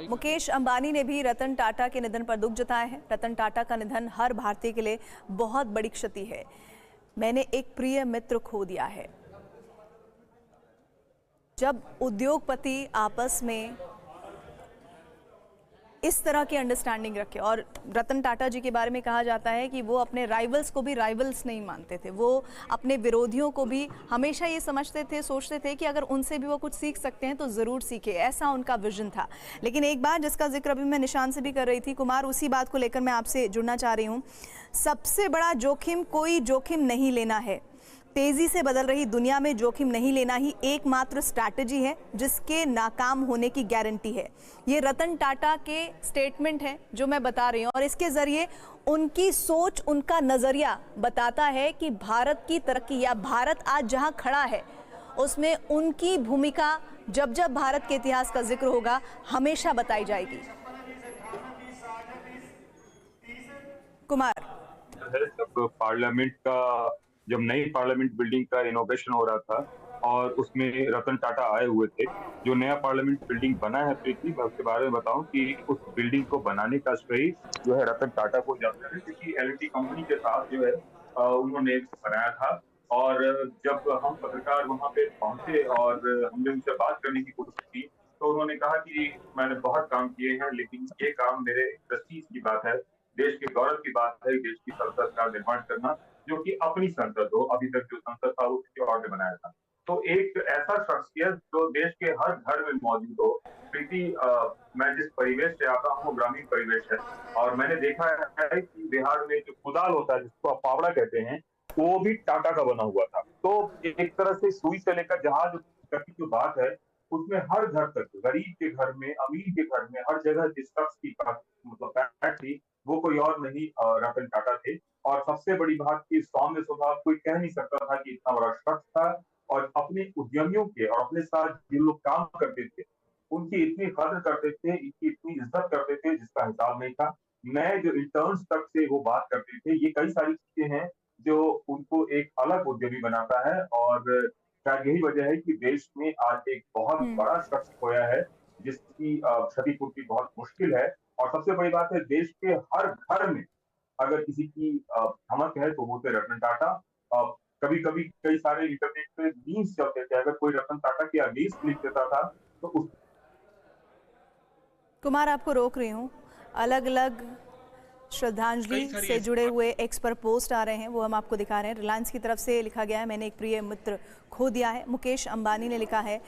मुकेश अंबानी ने भी रतन टाटा के निधन पर दुख जताया है। रतन टाटा का निधन हर भारतीय के लिए बहुत बड़ी क्षति है। मैंने एक प्रिय मित्र खो दिया है। जब उद्योगपति आपस में इस तरह की अंडरस्टैंडिंग रखे, और रतन टाटा जी के बारे में कहा जाता है कि वो अपने राइवल्स को भी राइवल्स नहीं मानते थे। वो अपने विरोधियों को भी हमेशा ये समझते थे, सोचते थे कि अगर उनसे भी वो कुछ सीख सकते हैं तो ज़रूर सीखे, ऐसा उनका विजन था। लेकिन एक बात जिसका जिक्र अभी मैं निशान से भी कर रही थी कुमार, उसी बात को लेकर मैं आपसे जुड़ना चाह रही हूँ। सबसे बड़ा जोखिम कोई जोखिम नहीं लेना है। तेजी से बदल रही दुनिया में जोखिम नहीं लेना ही एकमात्र स्ट्रैटेजी है जिसके नाकाम होने की गारंटी है। ये रतन टाटा के स्टेटमेंट है जो मैं बता रही हूँ, और इसके जरिए उनकी सोच, उनका नजरिया बताता है कि भारत की तरक्की या भारत आज जहां खड़ा है उसमें उनकी भूमिका जब जब भारत के इतिहास का जिक्र होगा हमेशा बताई जाएगी। कुमार, जब पार्लियामेंट का जब नई पार्लियामेंट बिल्डिंग का इनॉग्रेशन हो रहा था और उसमें रतन टाटा आए हुए थे, जो नया पार्लियामेंट बिल्डिंग बना है प्रीति, मैं उसके बारे में बताऊं कि उस बिल्डिंग को बनाने का श्रेय जो है रतन टाटा को जाता है, क्योंकि एलएनटी कंपनी के साथ जो है उन्होंने बनाया था। और जब हम पत्रकार वहां पे पहुंचे और हमने उनसे बात करने की कोशिश की, तो उन्होंने कहा कि मैंने बहुत काम किए हैं, लेकिन ये काम मेरे प्रेस्टीज की बात है, देश के गौरव की बात है, देश की संसद का निर्माण करना, जो कि अपनी संसद हो। अभी तक जो संसद था वो किसी और ने बनाया था। तो एक ऐसा शख्सियत जो देश के हर घर में मौजूद हो। प्रीति, मैं जिस परिवेश से आता हूँ वो ग्रामीण परिवेश है, और मैंने देखा है कि बिहार में जो कुदाल होता है, जिसको आप फावड़ा कहते हैं, वो भी टाटा का बना हुआ था। तो एक तरह से सुई से लेकर जहाज तक की जो बात है, उसमें हर घर तक, गरीब के घर में, अमीर के घर में, हर जगह जिस शख्स की मतलब पैठ थी, वो कोई और नहीं रतन टाटा थे। और सबसे बड़ी बात की सौम्य स्वभाव, कोई कह नहीं सकता था कि इतना बड़ा शख्स था, और अपने उद्यमियों के और अपने साथ जिन लोग काम करते थे उनकी इतनी कदर करते थे, इनकी इतनी इज्जत करते थे जिसका हिसाब नहीं था। नए जो इंटर्न्स तक से वो बात करते थे। ये कई सारी चीजें हैं जो उनको एक अलग उद्यमी बनाता है, और शायद यही वजह है कि देश में आज एक बहुत बड़ा शख्स खोया है जिसकी क्षतिपूर्ति बहुत मुश्किल है। और सबसे बड़ी बात है, देश के हर घर में अगर किसी की धमक है तो वो थे रतन टाटा। कभी कभी कई सारे इंटरनेट पे मीम्स चलते थे, अगर कोई रतन टाटा के अगेंस्ट लिख देता था तो उस कुमार आपको रोक रही हूँ। अलग अलग श्रद्धांजलि से जुड़े हुए एक्स पर पोस्ट आ रहे हैं, वो हम आपको दिखा रहे हैं। रिलायंस की तरफ से लिखा गया है, मैंने एक प्रिय मित्र खो दिया है। मुकेश अंबानी ने लिखा है,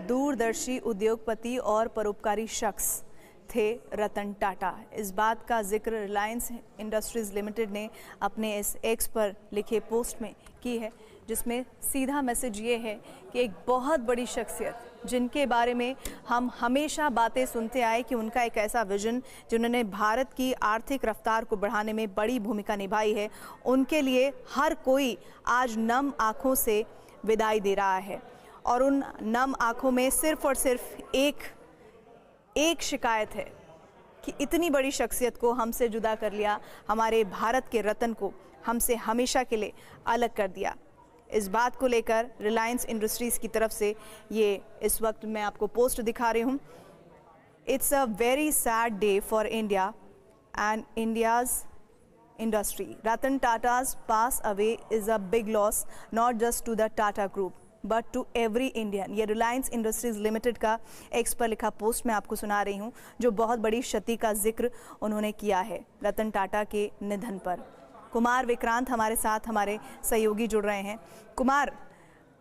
दूरदर्शी उद्योगपति और परोपकारी शख्स थे रतन टाटा। इस बात का जिक्र रिलायंस इंडस्ट्रीज लिमिटेड ने अपने इस एक्स पर लिखे पोस्ट में की है, जिसमें सीधा मैसेज ये है कि एक बहुत बड़ी शख्सियत जिनके बारे में हम हमेशा बातें सुनते आए कि उनका एक ऐसा विजन जिन्होंने भारत की आर्थिक रफ्तार को बढ़ाने में बड़ी भूमिका निभाई है, उनके लिए हर कोई आज नम आँखों से विदाई दे रहा है। और उन नम आँखों में सिर्फ और सिर्फ एक शिकायत है कि इतनी बड़ी शख्सियत को हमसे जुदा कर लिया, हमारे भारत के रत्न को हमसे हमेशा के लिए अलग कर दिया। इस बात को लेकर रिलायंस इंडस्ट्रीज़ की तरफ से ये इस वक्त मैं आपको पोस्ट दिखा रही हूँ। It's a very sad day for India and India's industry. Ratan Tata's pass away is a big loss, not just to the Tata Group, but to every Indian. ये रिलायंस इंडस्ट्रीज लिमिटेड का x पर लिखा post मैं आपको सुना रही हूँ, जो बहुत बड़ी क्षति का जिक्र उन्होंने किया है रतन टाटा के निधन पर। कुमार विक्रांत हमारे साथ, हमारे सहयोगी जुड़ रहे हैं। कुमार,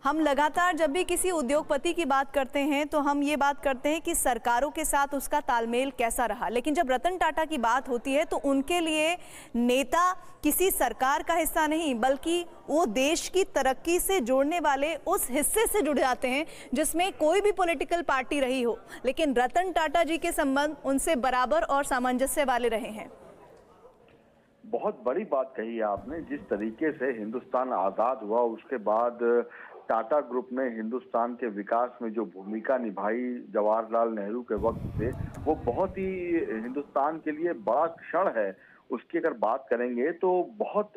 हम लगातार जब भी किसी उद्योगपति की बात करते हैं तो हम ये बात करते हैं कि सरकारों के साथ उसका तालमेल कैसा रहा, लेकिन जब रतन टाटा की बात होती है तो उनके लिए नेता किसी सरकार का हिस्सा नहीं, बल्कि वो देश की तरक्की से जोड़ने वाले उस हिस्से से जुड़ जाते हैं जिसमें कोई भी पॉलिटिकल पार्टी रही हो। लेकिन रतन टाटा जी के संबंध उनसे बराबर और सामंजस्य वाले रहे हैं। बहुत बड़ी बात कही है आपने। जिस तरीके से हिंदुस्तान आजाद हुआ उसके बाद टाटा ग्रुप ने हिंदुस्तान के विकास में जो भूमिका निभाई जवाहरलाल नेहरू के वक्त से, वो बहुत ही हिंदुस्तान के लिए बड़ा क्षण है। उसकी अगर बात करेंगे तो बहुत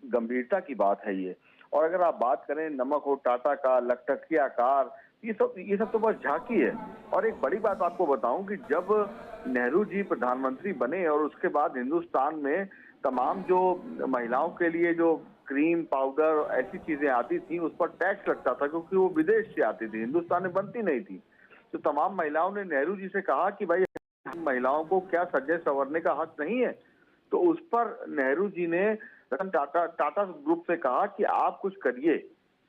गंभीरता की बात है ये। और अगर आप बात करें नमक और टाटा का लखटकिया कार, ये सब तो बस झांकी है। और एक बड़ी बात आपको बताऊं कि जब नेहरू जी प्रधानमंत्री बने और उसके बाद हिंदुस्तान में तमाम जो महिलाओं के लिए जो क्रीम पाउडर ऐसी चीजें आती थी उस पर टैक्स लगता था, क्योंकि वो विदेश से आती थी, हिंदुस्तान में बनती नहीं थी। तो तमाम महिलाओं ने नेहरू जी से कहा कि भाई महिलाओं को क्या सजने संवरने का हक नहीं है। तो उस पर नेहरू जी ने रतन टाटा ग्रुप से कहा कि आप कुछ करिए।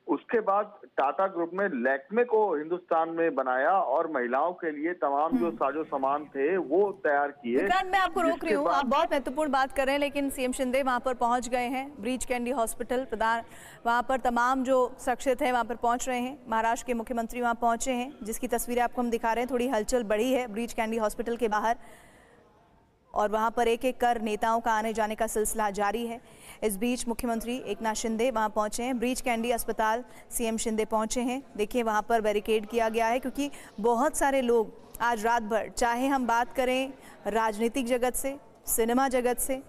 उसके बाद टाटा ग्रुप में लैक्मे को हिंदुस्तान में बनाया और महिलाओं के लिए तमाम जो साजो सामान थे वो तैयार किए। विक्रांत, मैं आपको रोक रही हूँ, आप बहुत महत्वपूर्ण बात कर रहे हैं, लेकिन सीएम शिंदे वहां पर पहुंच गए हैं। ब्रीच कैंडी हॉस्पिटल प्रधान, वहां पर तमाम जो शख्सियत है वहां पर पहुंच रहे हैं। महाराष्ट्र के मुख्यमंत्री वहां पहुंचे हैं, जिसकी तस्वीरें आपको हम दिखा रहे हैं। थोड़ी हलचल बढ़ी है ब्रीच कैंडी हॉस्पिटल के बाहर, और वहां पर एक एक कर नेताओं का आने जाने का सिलसिला जारी है। इस बीच मुख्यमंत्री एकनाथ शिंदे वहां पहुंचे हैं। ब्रीच कैंडी अस्पताल सीएम शिंदे पहुंचे हैं। देखिए वहां पर बैरिकेड किया गया है, क्योंकि बहुत सारे लोग आज रात भर, चाहे हम बात करें राजनीतिक जगत से, सिनेमा जगत से,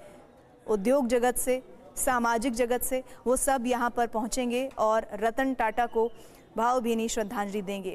उद्योग जगत से, सामाजिक जगत से, वो सब यहाँ पर पहुँचेंगे और रतन टाटा को भावभीनी श्रद्धांजलि देंगे।